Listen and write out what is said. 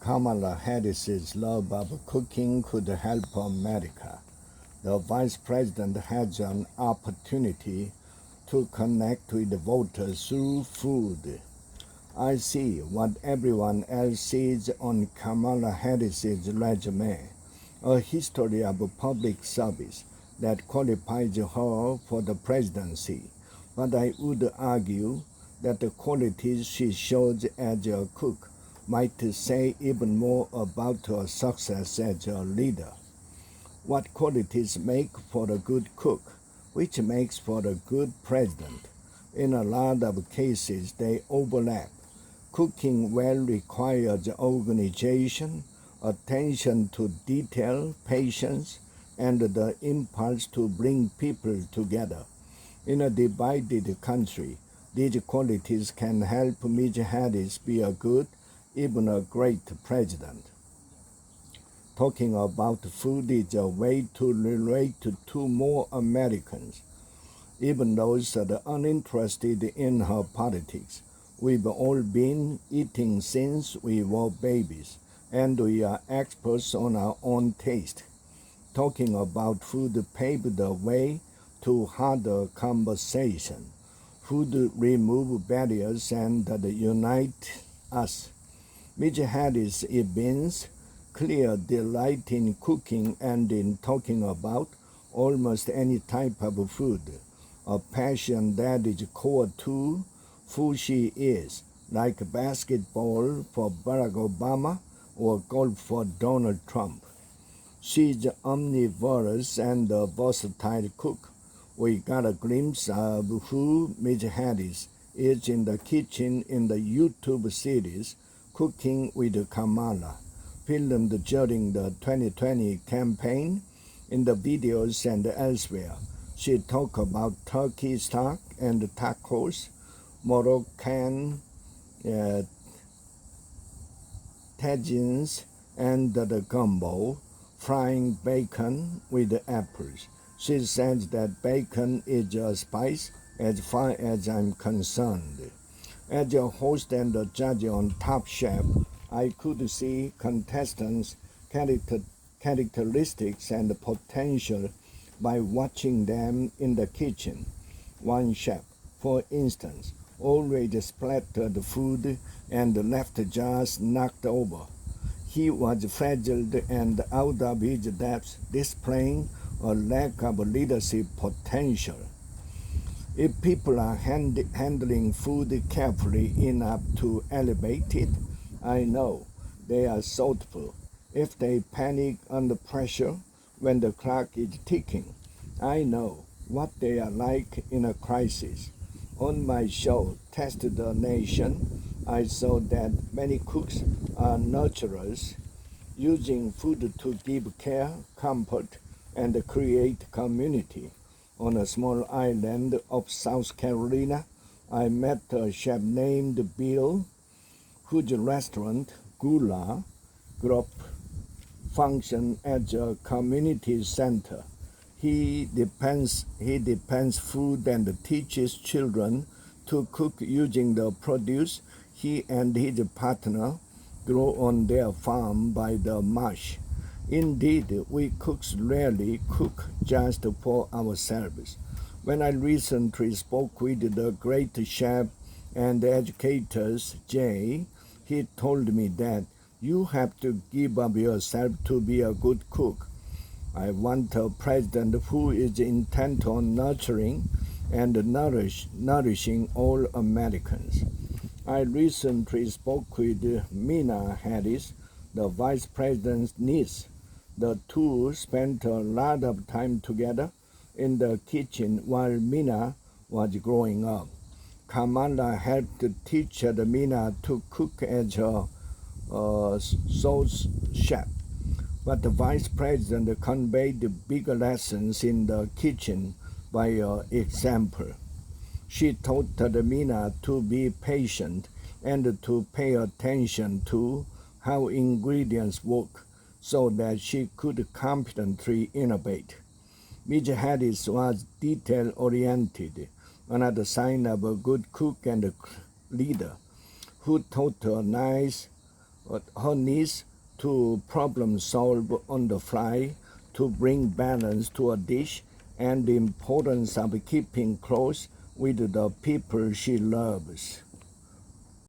Kamala Harris's love of cooking could help America. The vice president has an opportunity to connect with voters through food. I see what everyone else sees on Kamala Harris's resume, a history of public service that qualifies her for the presidency. But I would argue that the qualities she shows as a cook might say even more about her success as a leader. What qualities make for a good cook, which makes for a good president? In a lot of cases, they overlap. Cooking well requires organization, attention to detail, patience, and the impulse to bring people together. In a divided country, these qualities can help Ms. Harris be a good, even a great president. Talking about food is a way to relate to more Americans, even those that are uninterested in her politics. We've all been eating since we were babies, and we are experts on our own taste. Talking about food paved the way to harder conversation. Food remove barriers and unite us. Ms. Harris evinces clear delight in cooking and in talking about almost any type of food, a passion that is core to who she is, like basketball for Barack Obama or golf for Donald Trump. She's omnivorous and a versatile cook. We got a glimpse of who Ms. Harris is in the kitchen in the YouTube series Cooking with Kamala, filmed during the 2020 campaign. In the videos and elsewhere, she talked about turkey stock and tacos, Moroccan tagines, and the gumbo, frying bacon with apples. She says that bacon is a spice as far as I'm concerned. As a host and a judge on Top Chef, I could see contestants' characteristics and potential by watching them in the kitchen. One chef, for instance, always splattered food and left jars knocked over. He was frazzled and out of his depth, displaying a lack of leadership potential. If people are handling food carefully enough to elevate it, I know they are thoughtful. If they panic under pressure when the clock is ticking, I know what they are like in a crisis. On my show, Test the Nation, I saw that many cooks are nurturers, using food to give care, comfort, and create community. On a small island of South Carolina, I met a chef named Bill, whose restaurant, Gula Group, functions as a community center. He depends food and teaches children to cook using the produce he and his partner grow on their farm by the marsh. Indeed, we cooks rarely cook just for ourselves. When I recently spoke with the great chef and educator Jay, he told me that you have to give up yourself to be a good cook. I want a president who is intent on nurturing and nourishing all Americans. I recently spoke with Mina Harris, the vice president's niece. The two spent a lot of time together in the kitchen while Mina was growing up. Kamala helped teach Mina to cook as her sous chef, but the vice president conveyed bigger lessons in the kitchen by example. She taught Mina to be patient and to pay attention to how ingredients work, so that she could confidently innovate. Ms. Harris was detail-oriented, another sign of a good cook and a leader, who taught a nice her needs to problem solve on the fly, to bring balance to a dish, and the importance of keeping close with the people she loves.